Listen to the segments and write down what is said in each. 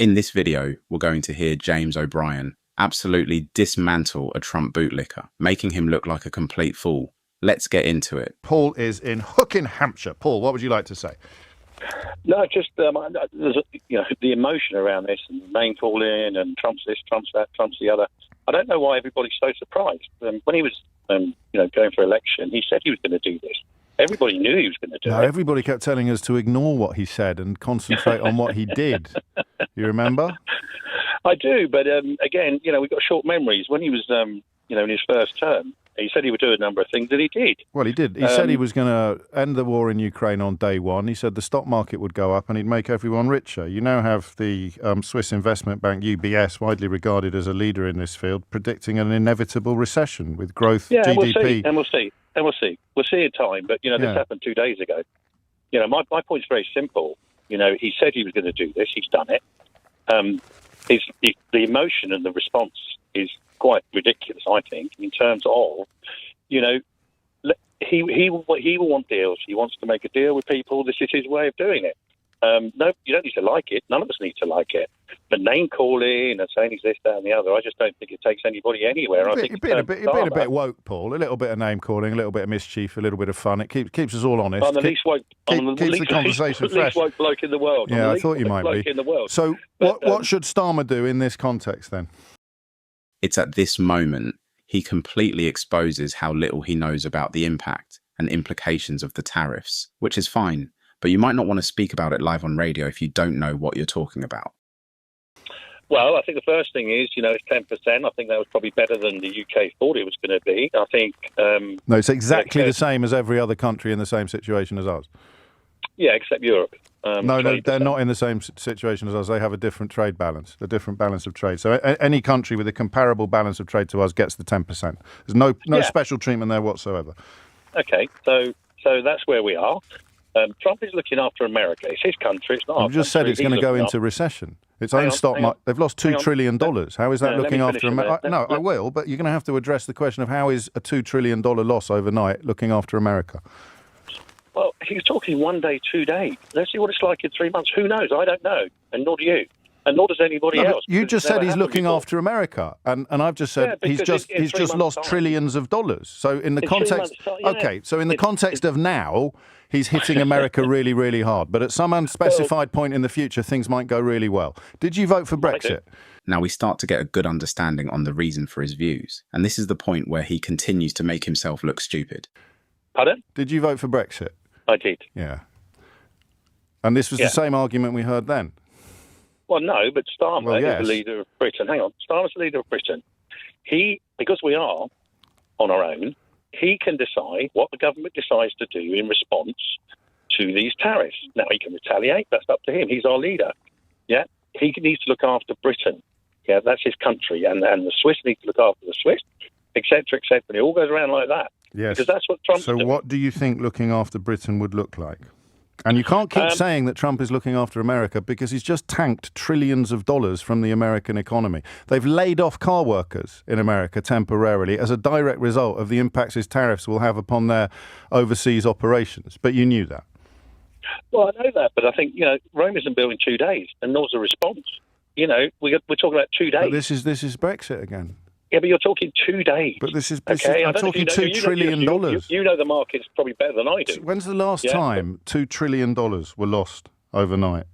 In this video, we're going to hear James O'Brien absolutely dismantle a Trump bootlicker, making him look like a complete fool. Let's get into it. Paul is in Hook in Hampshire. Paul, what would you like to say? No, just there's the emotion around this and name calling and Trump's this, Trump's that, Trump's the other. I don't know why everybody's so surprised. When he was, going for election, he said he was going to do this. Everybody knew he was going to do it. Everybody kept telling us to ignore what he said and concentrate on what he did. You remember? I do, but again, we've got short memories. When he was, in his first term, he said he would do a number of things, and he did. Well, he did. He said he was going to end the war in Ukraine on day one. He said the stock market would go up and he'd make everyone richer. You now have the Swiss investment bank UBS, widely regarded as a leader in this field, predicting an inevitable recession with growth GDP. We'll see. We'll see in time. But, this happened 2 days ago. My point's very simple. He said he was going to do this. He's done it. The emotion and the response is quite ridiculous, I think, in terms of, he will want deals. He wants to make a deal with people. This is his way of doing it. No, you don't need to like it. None of us need to like it. But name calling and saying he's this, that, and the other, I just don't think it takes anybody anywhere. You've been a bit woke, Paul. A little bit of name calling, a little bit of mischief, a little bit of fun. It keeps us all honest. I'm the least woke. Keeps the conversation fresh. Least woke bloke in the world. Yeah, I thought you might be. In the world. So, what should Starmer do in this context then? It's at this moment he completely exposes how little he knows about the impact and implications of the tariffs, which is fine. But you might not want to speak about it live on radio if you don't know what you're talking about. Well, I think the first thing is, it's 10%. I think that was probably better than the UK thought it was going to be. I think... no, it's exactly the same as every other country in the same situation as us. Yeah, except Europe. No, they're not in the same situation as us. They have a different trade balance, a different balance of trade. So any country with a comparable balance of trade to us gets the 10%. There's no special treatment there whatsoever. Okay, so that's where we are. Trump is looking after America. It's his country. It's not our country. You just said it's going to go into recession. Its own stock market. They've lost $2 trillion. How is that looking after America? No, I will, but you're going to have to address the question of how is a $2 trillion loss overnight looking after America? Well, he's talking 1 day, 2 days. Let's see what it's like in 3 months. Who knows? I don't know, and nor do you. And nor does anybody else. You just said he's looking after America, and I've just said he's just lost trillions of dollars. So in the context, so in the context of now, he's hitting America really, really hard. But at some unspecified point in the future, things might go really well. Did you vote for Brexit? Now we start to get a good understanding on the reason for his views, and this is the point where he continues to make himself look stupid. Pardon? Did you vote for Brexit? I did. Yeah. And this was the same argument we heard then. Well, no, but Starmer is the leader of Britain. Hang on. Starmer's the leader of Britain. Because we are on our own, he can decide what the government decides to do in response to these tariffs. Now, he can retaliate. That's up to him. He's our leader. Yeah? He needs to look after Britain. Yeah, that's his country. And the Swiss need to look after the Swiss, et cetera, et cetera. It all goes around like that. Yes. Because that's what Trump's doing. So what do you think looking after Britain would look like? And you can't keep saying that Trump is looking after America because he's just tanked trillions of dollars from the American economy. They've laid off car workers in America temporarily as a direct result of the impacts his tariffs will have upon their overseas operations. But you knew that. Well, I know that, but I think, Rome isn't built in 2 days, and nor's the response. We're talking about 2 days. But this is Brexit again. Yeah, but you're talking 2 days. But I'm talking $2 trillion. You know the market's probably better than I do. When's the last time $2 trillion were lost overnight?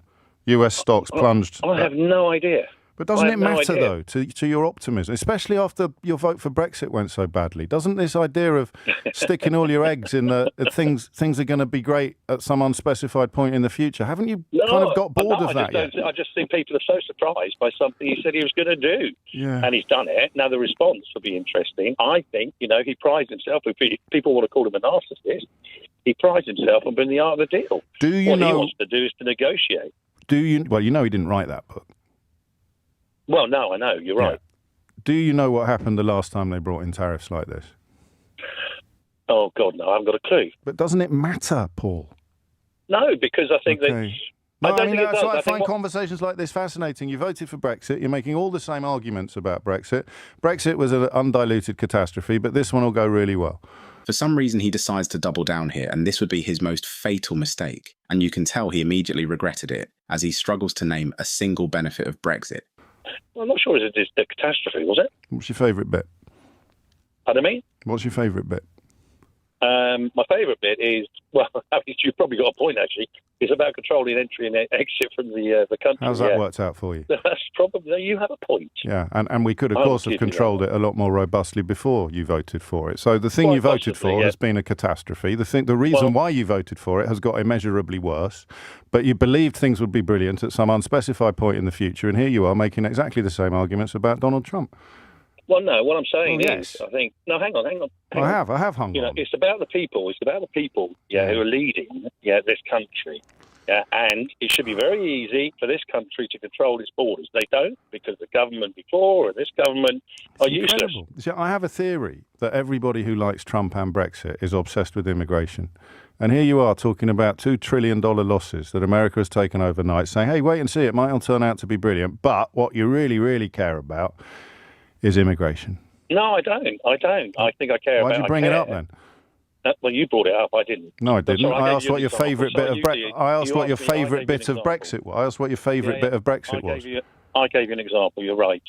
US stocks plunged. I have no idea. But doesn't it matter, though, to your optimism, especially after your vote for Brexit went so badly? Doesn't this idea of sticking all your eggs in things are going to be great at some unspecified point in the future, haven't you kind of got bored of that yet? I just think people are so surprised by something he said he was going to do. Yeah. And he's done it. Now, the response will be interesting. I think, he prides himself, if people want to call him a narcissist, he prides himself on being the art of the deal. What he wants to do is to negotiate. Well, he didn't write that book. Well, no, I know. You're right. Do you know what happened the last time they brought in tariffs like this? Oh, God, no. I haven't got a clue. But doesn't it matter, Paul? No, because I think that... I find conversations like this fascinating. You voted for Brexit. You're making all the same arguments about Brexit. Brexit was an undiluted catastrophe, but this one will go really well. For some reason, he decides to double down here, and this would be his most fatal mistake. And you can tell he immediately regretted it, as he struggles to name a single benefit of Brexit. Well, I'm not sure it's a catastrophe, was it? What's your favourite bit? Pardon me? What's your favourite bit? My favourite bit is, well, you've probably got a point, actually. It's about controlling entry and exit from the country. How's that worked out for you? That's probably, you have a point. Yeah, and we could, of course, have controlled it a lot more robustly before you voted for it. So the thing you voted for has been a catastrophe. The reason why you voted for it has got immeasurably worse, but you believed things would be brilliant at some unspecified point in the future, and here you are making exactly the same arguments about Donald Trump. Well, no, what I'm saying is, I think, no, hang on. I have hung on. It's about the people. It's about the people, who are leading, this country. Yeah, and it should be very easy for this country to control its borders. They don't, because the government before and this government are useless. See, I have a theory that everybody who likes Trump and Brexit is obsessed with immigration. And here you are talking about $2 trillion losses that America has taken overnight, saying, hey, wait and see, it might all turn out to be brilliant. But what you really, really care about is immigration. No, I don't. I think I care about it. Why'd you bring it up then? Well, you brought it up. I didn't. No, I didn't. I asked what your favourite bit of Brexit. I asked what your favourite bit of Brexit was. I asked what your favourite bit of Brexit was. I gave you an example. You're right.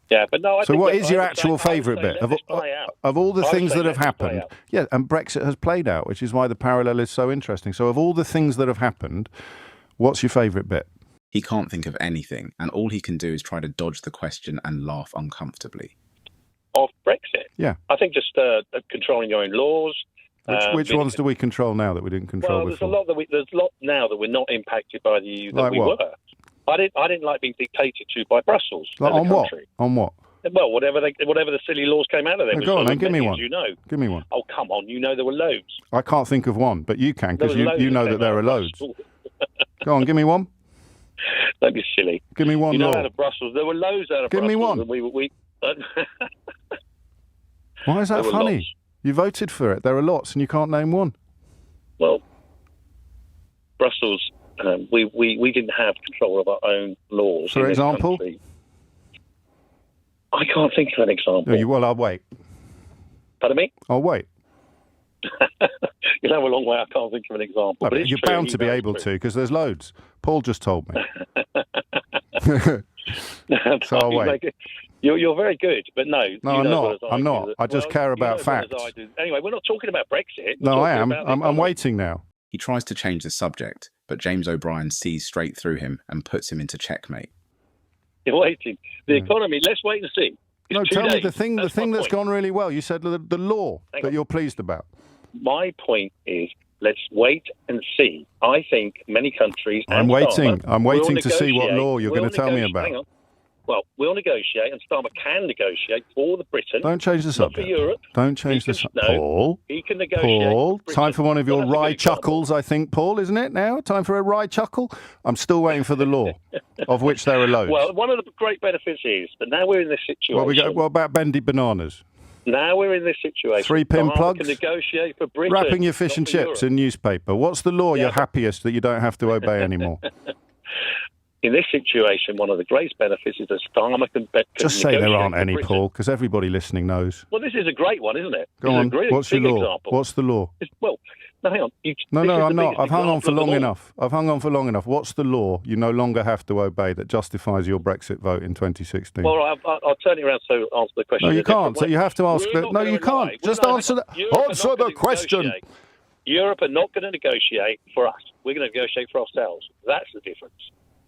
Yeah, but no. So, what is your actual favourite bit of all the things that have happened? Yeah, and Brexit has played out, which is why the parallel is so interesting. So, of all the things that have happened, what's your favourite bit? He can't think of anything, and all he can do is try to dodge the question and laugh uncomfortably. Of Brexit? Yeah. I think just controlling your own laws. Which ones do we control now that we didn't control before? There's a lot now that we're not impacted by the EU that we were. I didn't like being dictated to by Brussels as a country. On what? Well, whatever the silly laws came out of them. Go on, then, give me one. Give me one. Oh, come on, there were loads. I can't think of one, but you can, because you know that there are loads. Go on, give me one. Don't be silly. Give me one law. Out of Brussels, there were loads out of Brussels. Give me one. Why is that funny? Lots. You voted for it. There are lots, and you can't name one. Well, Brussels, we didn't have control of our own laws. For example? I can't think of an example. Well, I'll wait. Pardon me? I'll wait. You'll have a long way. I can't think of an example. No, but you're bound to be able to, because there's loads. Paul just told me. So I'll wait. You're very good, but no. No, I'm not. I just care about facts. Anyway, we're not talking about Brexit. No, I am. I'm waiting now. He tries to change the subject, but James O'Brien sees straight through him and puts him into checkmate. You're waiting. The economy, let's wait and see. No, tell me the thing that's gone really well. You said the law that you're pleased about. My point is, let's wait and see. I think many countries... I'm waiting to see what law you're going to tell me about. Hang on. Well, we'll negotiate, and Starmer can negotiate for the Britain. Don't change the subject. Not for Europe. Don't change the subject. Paul. He can negotiate. Paul, time for one of your wry chuckles, I think, Paul, isn't it now? Time for a wry chuckle? I'm still waiting for the law, of which there are loads. Well, one of the great benefits is that now we're in this situation. What about bendy bananas? Now we're in this situation. 3-pin plugs? Can negotiate for Britain. Wrapping your fish and chips in newspaper. What's the law you're happiest that you don't have to obey anymore? In this situation, one of the greatest benefits is that Starmer can just say there aren't any, Paul, because everybody listening knows. Well, this is a great one, isn't it? Go on. What's your law? Example. What's the law? Well, no, hang on. No, I'm not. I've hung on for long enough. What's the law you no longer have to obey that justifies your Brexit vote in 2016? Well, I'll turn it around so answer the question. No, you can't. So you have to ask. No, you can't. Just answer the question. Europe are not going to negotiate for us. We're going to negotiate for ourselves. That's the difference.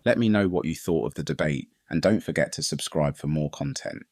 Let me know what you thought of the debate, and don't forget to subscribe for more content.